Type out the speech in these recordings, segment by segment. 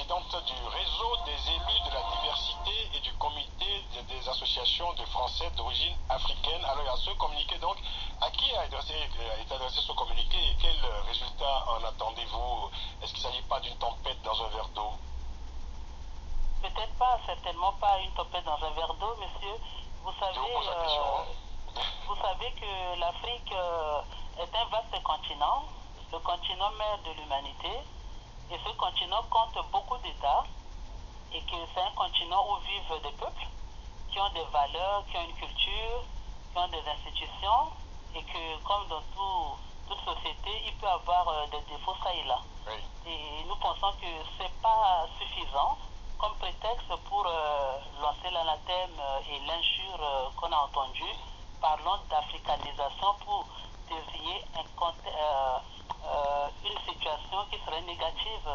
présidente du réseau des élus de la diversité et du comité des associations de Français d'origine africaine. Alors, il y a ce communiqué, donc, à qui a été adressé ce communiqué et quel résultat en attendez-vous? Est-ce qu'il ne s'agit pas d'une tempête dans un verre d'eau? Peut-être pas, certainement pas une tempête dans un verre d'eau, monsieur. Vous savez, Je vous pose la question. vous savez que l'Afrique est un vaste continent, le continent mère de l'humanité, et ce continent compte beaucoup d'États, et que c'est un continent où vivent des peuples qui ont des valeurs, qui ont une culture, qui ont des institutions, et que comme dans toute société, il peut y avoir des défauts ça et là. Oui. Et nous pensons que ce n'est pas suffisant comme prétexte pour lancer l'anathème et l'injure qu'on a entendu, parlant d'africanisation pour désigner une situation qui serait négative.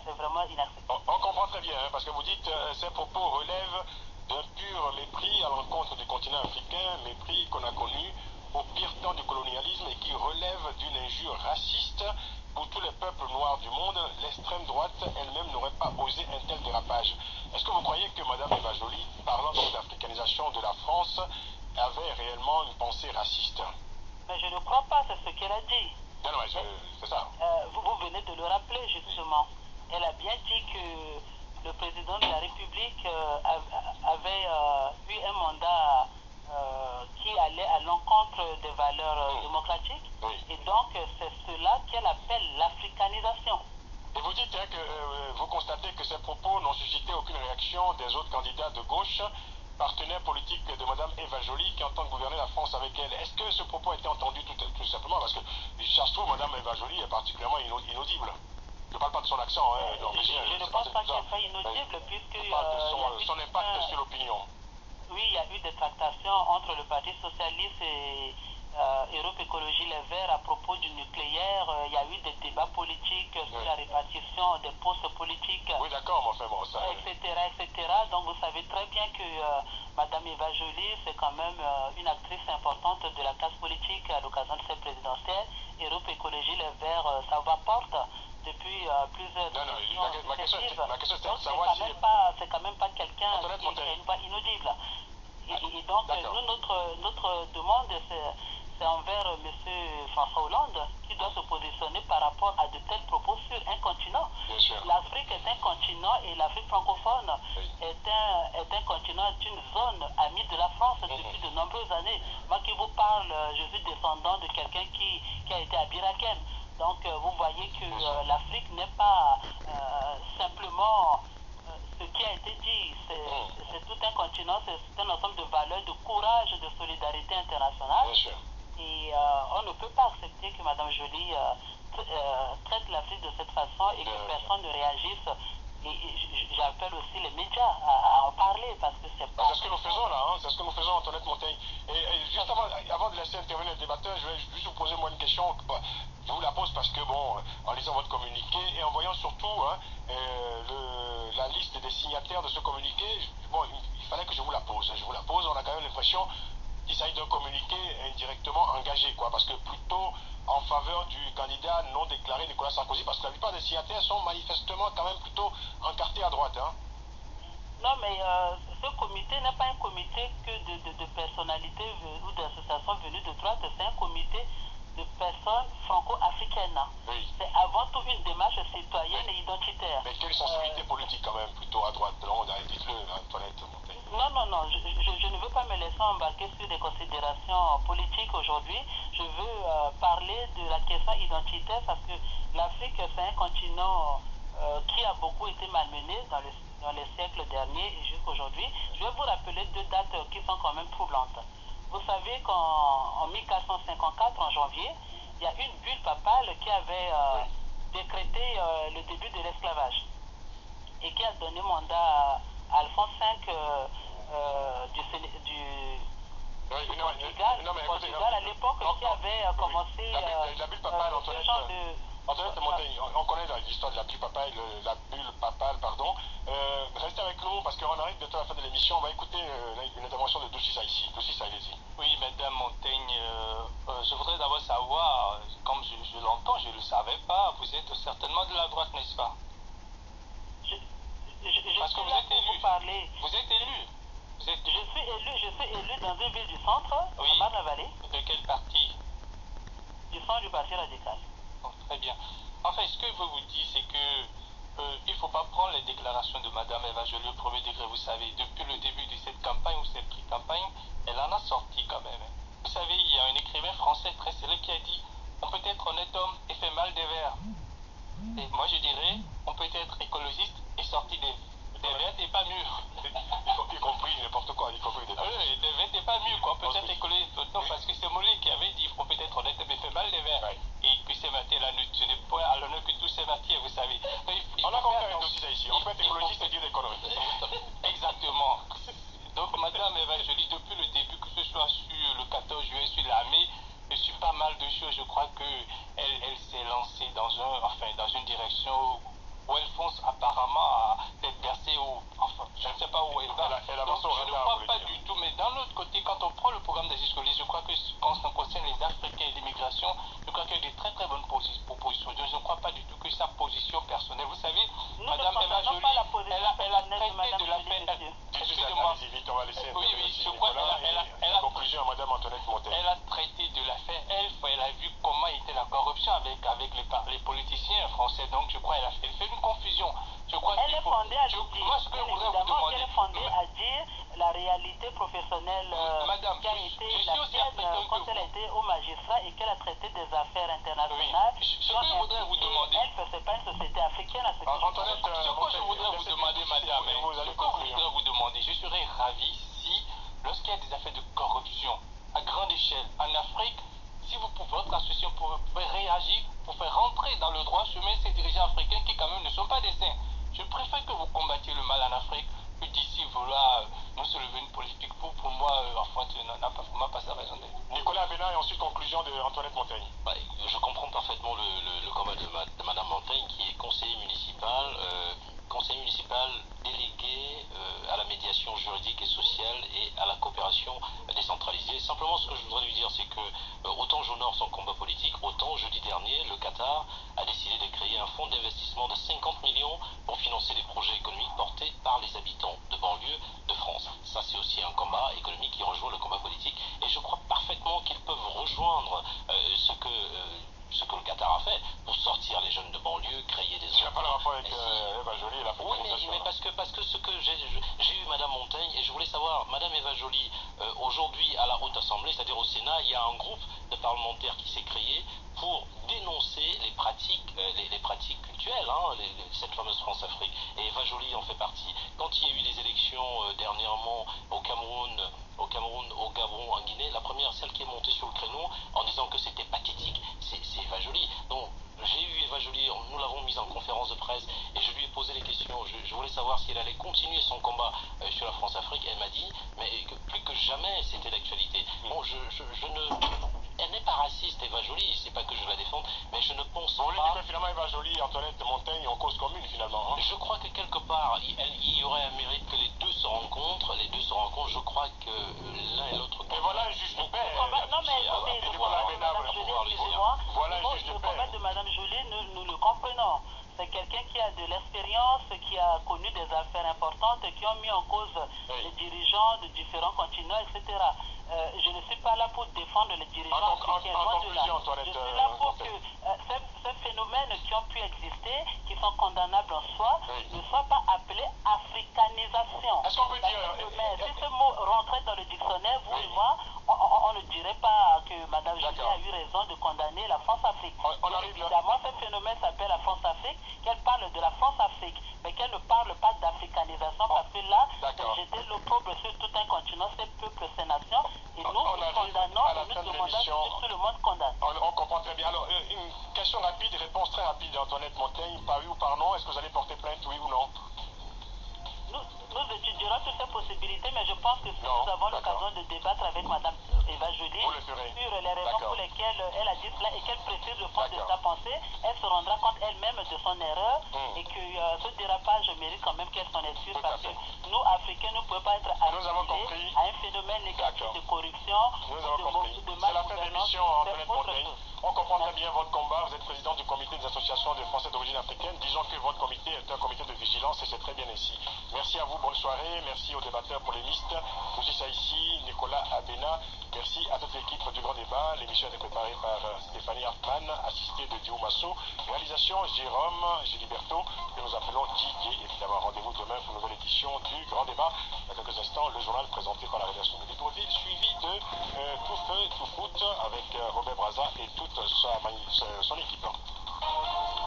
C'est vraiment inacceptable. On comprend très bien, hein, parce que vous dites ces propos relèvent d'un pur mépris à l'encontre du continent africain, mépris qu'on a connu au pire temps du colonialisme et qui relève d'une injure raciste pour tous les peuples noirs du monde. L'extrême droite elle-même n'aurait pas osé un tel dérapage. Est-ce que vous croyez que Mme Eva Joly, parlant donc d'africanisation de la France, avait réellement une pensée raciste? Mais je ne crois pas, c'est ce qu'elle a dit. Non, non, c'est ça. Vous venez de le rappeler justement. Elle a bien dit que le président de la République avait eu un mandat qui allait à l'encontre des valeurs démocratiques. Oui. Et donc, c'est cela qu'elle appelle l'africanisation. Et vous dites hein, que vous constatez que ces propos n'ont suscité aucune réaction des autres candidats de gauche, partenaires politiques de Mme Eva Joly, qui entendent gouverner la France avec elle. Est-ce que ce propos a été entendu tout simplement? Parce que, ça se trouve, Mme Eva Joly est particulièrement inaudible. Je ne parle pas de son accent norvégien. Je ne pense pas qu'elle soit inaudible, puisque... Je parle de son impact sur l'opinion. Oui, il y a eu des tractations entre le Parti socialiste et Europe Écologie Les Verts à propos du nucléaire. Il y a eu des débats politiques sur la répartition des postes politiques, oui, d'accord, mais enfin bon, ça... etc., etc. Donc vous savez très bien que Mme Eva Joly, c'est quand même une actrice importante de la classe politique à l'occasion de cette présidentielle. Europe Écologie Les Verts, ça va porte depuis plusieurs années. Ma question c'est de savoir si... C'est quand même pas quelqu'un qui est une voix inaudible. Et donc, nous, notre demande, c'est envers M. François Hollande, qui doit se positionner par rapport à de tels propos sur un continent. L'Afrique est un continent et l'Afrique francophone est un continent, est une zone amie de la France depuis de nombreuses années. Moi qui vous parle, je suis descendant de quelqu'un qui a été à Birakem. Donc, vous voyez que l'Afrique n'est pas simplement... ce qui a été dit, c'est tout un continent, c'est un ensemble de valeurs, de courage, de solidarité internationale. Et on ne peut pas accepter que Mme Joly traite l'Afrique de cette façon et que personne ne réagisse. Et j'appelle aussi les médias à en parler parce que c'est pas... C'est ce que nous faisons là, hein, c'est ce que nous faisons, Antoinette Montaigne. Et juste avant de laisser intervenir le débatteur, je vais juste vous poser moi une question. Je vous la pose parce que, bon, en lisant votre communiqué et en voyant surtout hein, la liste des signataires de ce communiqué, bon, il fallait que je vous la pose. Je vous la pose, on a quand même l'impression qu'il s'agit d'un communiqué indirectement engagé, quoi, parce que plutôt en faveur du candidat non déclaré Nicolas Sarkozy, parce que la plupart des signataires sont manifestement quand même plutôt encartés à droite. Hein. Non, mais ce comité n'est pas un comité que de personnalités ou d'associations venues de droite, c'est un comité de personnes franco-africaines. Oui. C'est avant tout une démarche citoyenne et identitaire. Mais quelle sensibilité politique quand même, plutôt à droite? Non, dites-le, Antoinette Montaigne. Non, je ne veux pas me laisser embarquer sur des considérations politiques aujourd'hui. Je veux parler de la question identitaire parce que l'Afrique, c'est un continent qui a beaucoup été malmené dans les siècles derniers et jusqu'aujourd'hui. Je vais vous rappeler deux dates qui sont quand même troublantes. Vous savez qu'en 1454, en janvier, il y a une bulle papale qui avait décrété le début de l'esclavage et qui a donné mandat à Alphonse V du Portugal à l'époque qui avait commencé la bulle papale, Antoinette Montaigne, on connaît l'histoire de la bulle papale, pardon. Restez avec nous parce qu'on arrive bientôt à la fin de l'émission. On va écouter une intervention de Doucissa ici. Doucissa, allez-y. Oui, Madame Montaigne, je voudrais d'abord savoir, comme je l'entends, je ne le savais pas, vous êtes certainement de la droite, n'est-ce pas? Parce que vous êtes élu. Vous êtes élu. Je suis élu dans une ville du centre, oui. à Marne-la-Vallée. De quel parti? Du centre du parti radical. Oh, très bien. Enfin, ce que je veux vous dire, c'est que il ne faut pas prendre les déclarations de Mme Eva Joly au premier degré. Vous savez, depuis le début de cette campagne ou cette pré-campagne, elle en a sorti quand même. Vous savez, il y a un écrivain français très célèbre qui a dit « On peut être honnête homme et faire mal des vers ». Et moi, je dirais, on peut être écologiste et sortir des vertes et pas mûres. Y compris n'importe quoi, y compris des vertes et pas mûres, quoi. Peut-être écologiste. Non, parce que c'est Mollet qui avait dit, on peut être honnête, mais fait mal des verts. Et que ces matières-là, ce n'est pas à l'honneur que tous ces matières, vous savez. On a compris un dossier ici. On peut être écologiste et dire des conneries. Exactement. Donc, Madame Eva Joly, depuis le début, que ce soit sur le 14 juillet, sur l'armée, et sur pas mal de choses, je crois qu'elle s'est lancée dans une direction où elle fonce apparemment à être versée enfin, je ne sais pas où elle va. Donc, je ne crois pas du tout. Mais d'un autre côté, quand on prend le programme des écolistes, je crois que quand ça concerne les Africains et l'immigration, je crois qu'il y a de très très bonnes propositions. Je ne crois pas du tout que sa position personnelle. Vous savez, Madame Eva Joly, elle a traité de l'affaire. Excusez-moi. On va laisser oui, je crois qu'elle a conclusion à Madame Antoinette Montaigne. Elle a traité de l'affaire elle a vu comment était la corruption avec les politiciens français. Donc je crois qu'elle fait une confusion. Je crois elle est fondée à dire, moi, ce que je voudrais vous demander, elle est fondée à dire la réalité professionnelle Madame, qui a été la sienne quand elle était au magistrat et qu'elle a traité des affaires internationales. Oui. Ce que je voudrais vous demander, elle, c'est pas une société africaine à ce que je voudrais vous demander, madame, je serais ravi si, lorsqu'il y a des affaires de corruption à grande échelle en Afrique, si votre association pouvait réagir pour faire rentrer dans le droit chemin ces dirigeants africains qui quand même ne sont pas des saints. Je préfère que vous combattiez le mal en Afrique que d'ici vouloir nous soulever une politique pour moi, enfin, n'a pas sa raison d'être. Nicolas Bénin et ensuite conclusion de Antoinette Montaigne. Je comprends parfaitement le combat de Madame Montaigne qui est conseiller municipal délégué à la médiation juridique et sociale et à la coopération décentralisée. Simplement, ce que je voudrais lui dire, c'est que autant j'honore son combat politique, autant jeudi dernier, le Qatar a décidé de créer un fonds d'investissement de 50 millions pour financer des projets économiques portés par les habitants de banlieue de France. Ça, c'est aussi un combat économique qui rejoint le combat politique. Et je crois parfaitement qu'ils peuvent rejoindre ce que le Qatar a fait pour sortir les jeunes de banlieue, créer des... Tu n'as pas le rapport avec Eva Joly et la féminisation. Oui, mais parce que ce que j'ai eu Madame Montaigne, et je voulais savoir, Madame Eva Joly, aujourd'hui à la Haute Assemblée, c'est-à-dire au Sénat, il y a un groupe de parlementaires qui s'est créé pour dénoncer les pratiques cultuelles, cette fameuse France-Afrique. Et Eva Joly en fait partie. Quand il y a eu des élections dernièrement au Cameroun, au Gabon, en Guinée, la première, celle qui est montée sur le créneau en disant que c'était pathétique, c'est Eva Joly. Donc, j'ai eu Eva Joly, nous l'avons mise en conférence de presse et je lui ai posé les questions. Je voulais savoir si elle allait continuer son combat sur la France-Afrique. Elle m'a dit, mais que plus que jamais c'était d'actualité. Bon, elle n'est pas raciste, Eva Joly, c'est pas que je la défende, mais je ne pense pas... Vous voulez dire que finalement Eva Joly et Antoinette Montaigne en cause commune finalement, Je crois que quelque part, il y aurait un mérite que les deux se rencontrent. Je crois que l'un et l'autre... Mais voilà un juge de paix. Non mais écoutez, voilà un juge de paix. Le combat de Madame Joly, nous le comprenons. C'est quelqu'un qui a de l'expérience, qui a connu des affaires importantes, qui ont mis en cause les dirigeants de différents continents, etc. Je ne suis pas là pour défendre les dirigeants africains. Je suis là pour que ces phénomènes qui ont pu exister, qui sont condamnables en soi, ne soient pas appelés africanisation. Est-ce qu'on peut dire... Si ce mot rentrait dans le dictionnaire, vous et moi, on ne dirait pas que Madame Joly a eu raison de condamner la France-Afrique. Évidemment, ce phénomène s'appelle la France-Afrique, qu'elle parle de la France-Afrique, mais qu'elle ne parle pas d'africanisation, parce que là, c'est jeter l'opprobre sur tout un continent, ces peuples, ces nations, et nous condamnons, et nous demandons que tout le monde condamne. On comprend très bien. Alors, une question rapide, réponse très rapide d'Antoinette Montaigne, par oui ou par non, est-ce que vous allez porter plainte, oui ou non? Nous étudierons toutes ces possibilités, mais je pense que si nous avons l'occasion de débattre avec Mme Eva Joly sur les raisons pour lesquelles elle a dit cela et qu'elle précise le fond de sa pensée, elle se rendra compte elle-même de son erreur et que ce dérapage mérite quand même qu'elle s'en excuse parce que nous, Africains, ne pouvons pas être assimilés à un phénomène négatif de corruption ou de C'est la fin de l'émission, Antoinette Montaigne. On comprend très bien votre combat. Vous êtes président du comité des associations l'Association des Français d'origine africaine. Disons que votre comité est un comité de vigilance et c'est très bien ainsi. Merci à vous, bonne soirée. Merci aux débatteurs polémistes, Moussi Saïssi, Nicolas Abena. Merci à toute l'équipe du Grand Débat. L'émission est préparée par Stéphanie Hartmann, assistée de Diou Masso. Réalisation Jérôme Giliberto, que nous appelons DJ. Évidemment, rendez-vous demain pour une nouvelle édition du Grand Débat. Dans quelques instants, le journal présenté par la rédaction de Libreville, suivi de Tout Feu, Tout Foot avec Robert Braza et toute son équipe.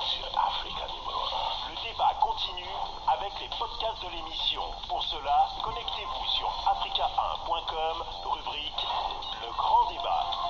Sur Africa Mémoire. Le débat continue avec les podcasts de l'émission. Pour cela, connectez-vous sur africa1.com, rubrique Le Grand Débat.